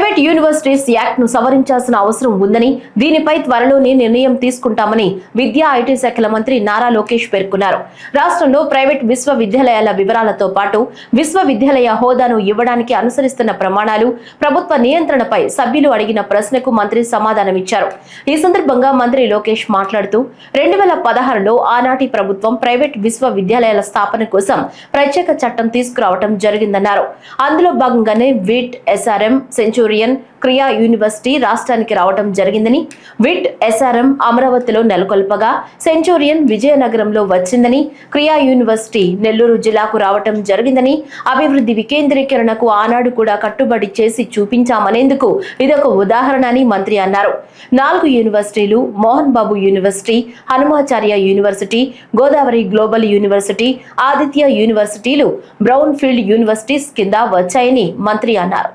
Private universities act ను సవరించాల్సిన అవసరం ఉందని, దీనిపై త్వరలోనే నిర్ణయం తీసుకుంటామని విద్యా ఐటీ శాఖల మంత్రి నారా లోకేష్ పేర్కొన్నారు. రాష్ట్రంలో ప్రైవేట్ విశ్వవిద్యాలయాల వివరాలతో పాటు విశ్వవిద్యాలయ హోదాను ఇవ్వడానికి అనుసరిస్తున్న ప్రమాణాలు, ప్రభుత్వ నియంత్రణపై సభ్యులు అడిగిన ప్రశ్నకు మంత్రి సమాధానమిచ్చారు. ఈ సందర్భంగా మంత్రి లోకేష్ మాట్లాడుతూ 2016లో ఆనాటి ప్రభుత్వం ప్రైవేట్ విశ్వవిద్యాలయాల స్థాపన కోసం ప్రత్యేక చట్టం తీసుకురావడం జరిగిందన్నారు. అందులో భాగంగానే విట్, ఎస్ఆర్ఎం, సెంచూరియన్, క్రియా యూనివర్సిటీ రాష్ట్రానికి రావడం జరిగిందని, విట్, ఎస్ఆర్ఎం అమరావతిలో నెలకొల్పగా సెంచూరియన్ విజయనగరంలో వచ్చిందని, క్రియా యూనివర్సిటీ నెల్లూరు జిల్లాకు రావడం జరిగిందని, అభివృద్ధి వికేంద్రీకరణకు ఆనాడు కూడా కట్టుబడి చేసి చూపించామనేందుకు ఇదొక ఉదాహరణ అని మంత్రి అన్నారు. 4 యూనివర్సిటీలు, Mohan Babu university, Hanumacharya university, Godavari global university, Aditya యూనివర్సిటీలు బ్రౌన్ ఫీల్డ్ యూనివర్సిటీస్ కింద వచ్చాయని మంత్రి అన్నారు.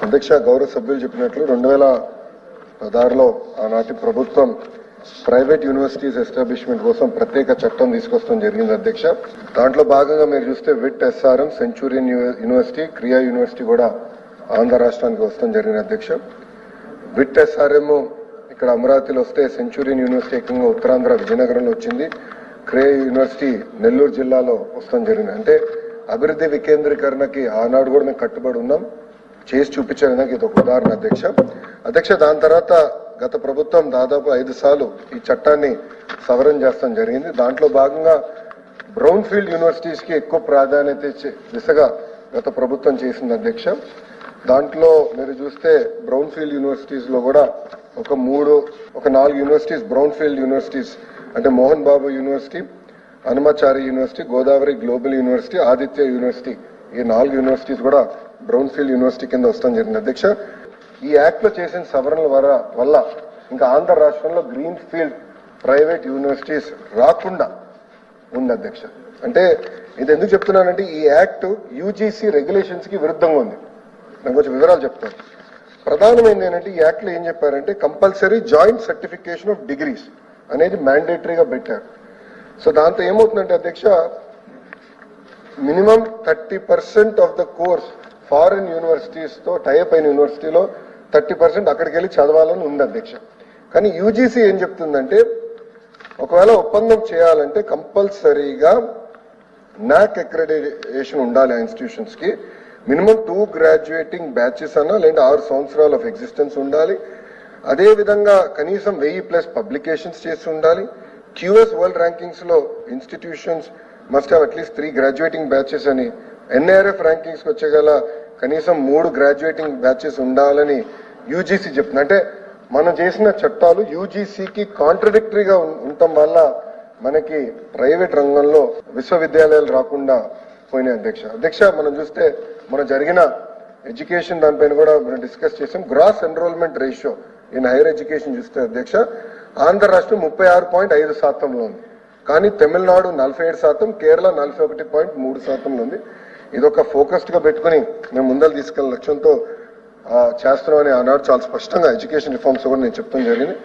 అధ్యక్ష, గౌరవ సభ్యులు చెప్పినట్లు 2016లో ఆనాటి ప్రభుత్వం ప్రైవేట్ యూనివర్సిటీస్ ఎస్టాబ్లిష్మెంట్ కోసం ప్రత్యేక చట్టం తీసుకొస్తాం జరిగింది అధ్యక్ష. దాంట్లో భాగంగా మీరు చూస్తే విట్, ఎస్ఆర్ఎం, సెంచూరియన్ యూనివర్సిటీ, క్రియా యూనివర్సిటీ కూడా ఆంధ్ర రాష్ట్రానికి వస్తాం జరిగింది అధ్యక్ష. విట్, ఎస్ఆర్ఎం ఇక్కడ అమరావతిలో వస్తే, సెంచూరియన్ యూనివర్సిటీ ఏకంగా ఉత్తరాంధ్ర విజయనగరంలో వచ్చింది, క్రియా యూనివర్సిటీ నెల్లూరు జిల్లాలో వస్తాం జరిగింది. అంటే అభివృద్ధి వికేంద్రీకరణకి ఆనాడు కూడా మేము కట్టుబడి ఉన్నాం, చేసి చూపించడానికి ఇది ఒక ఉదాహరణ అధ్యక్ష. దాని తర్వాత గత ప్రభుత్వం దాదాపు 5 సార్లు ఈ చట్టాన్ని సవరణ చేస్తాం జరిగింది. దాంట్లో భాగంగా బ్రౌన్ ఫీల్డ్ యూనివర్సిటీస్ కి ఎక్కువ ప్రాధాన్యత ఇచ్చే దిశగా గత ప్రభుత్వం చేసింది అధ్యక్ష. దాంట్లో మీరు చూస్తే బ్రౌన్ ఫీల్డ్ యూనివర్సిటీస్ లో కూడా ఒక 4 యూనివర్సిటీస్ బ్రౌన్ ఫీల్డ్ యూనివర్సిటీస్ అంటే Mohan Babu university, Hanumacharya university, Godavari global university, Aditya university, ఈ 4 యూనివర్సిటీస్ కూడా బ్రౌన్ ఫీల్డ్ యూనివర్సిటీ కింద వస్తాం జరిగింది అధ్యక్ష. ఈ యాక్ట్ లో చేసిన సవరణల వల్ల ఇంకా ఆంధ్ర రాష్ట్రంలో గ్రీన్ ఫీల్డ్ ప్రైవేట్ యూనివర్సిటీస్ రాకుండా ఉంది అధ్యక్ష. అంటే ఇది ఎందుకు చెప్తున్నానంటే ఈ యాక్ట్ యూజీసీ రెగ్యులేషన్స్ కి విరుద్ధంగా ఉంది. నేను కొంచెం వివరాలు చెప్తాను. ప్రధానమైనది ఏంటంటే ఈ యాక్ట్ లో ఏం చెప్పారంటే compulsory joint certification of degrees అనేది మ్యాండేటరీగా పెట్టారు. సో దాంతో ఏమవుతుందంటే అధ్యక్ష, minimum 30% of the course foreign universities తో టైప్ అయిన యూనివర్సిటీలో 30% అక్కడికి వెళ్ళి చదవాలని ఉంది అధ్యక్ష. కానీ యూజీసీ ఏం చెప్తుందంటే ఒకవేళ ఒప్పందం చేయాలంటే కంపల్సరీగా నాక్ అక్రెడిటేషన్ ఉండాలి ఆ ఇన్స్టిట్యూషన్స్ కి. మినిమం 2 గ్రాడ్యుయేటింగ్ బ్యాచెస్ అన్నా లేదా 6 సంవత్సరాల ఆఫ్ ఎగ్జిస్టెన్స్ ఉండాలి. అదే విధంగా కనీసం 1000+ పబ్లికేషన్స్ చేసి ఉండాలి. QS వరల్డ్ ర్యాంకింగ్స్ లో institutions must have at least 3 graduating batches అని, NIRF ర్యాంకింగ్స్ కి వచ్చేగల కనీసం 3 గ్రాడ్యుయేటింగ్ బ్యాచెస్ ఉండాలని యూజీసీ చెప్తుంది. అంటే మనం చేసిన చట్టాలు యూజీసీకి కాంట్రడిక్టరీగా ఉండటం వల్ల మనకి ప్రైవేట్ రంగంలో విశ్వవిద్యాలయాలు రాకుండా పోయినాయి అధ్యక్ష. మనం చూస్తే మన జరిగిన ఎడ్యుకేషన్ దానిపైన కూడా మనం డిస్కస్ చేసాం. Gross enrolment ratio in higher education చూస్తే అధ్యక్ష, ఆంధ్ర రాష్ట్రం 36.5% ఉంది. కానీ తమిళనాడు 47%, కేరళ 41.3% ఉంది. ఇదొక ఫోకస్డ్ గా పెట్టుకుని మేము ముందలు తీసుకెళ్లే లక్ష్యంతో చేస్తున్నామని ఆనాడు చాలా స్పష్టంగా ఎడ్యుకేషన్ రిఫార్మ్స్ కూడా నేను చెప్తాం జరిగింది.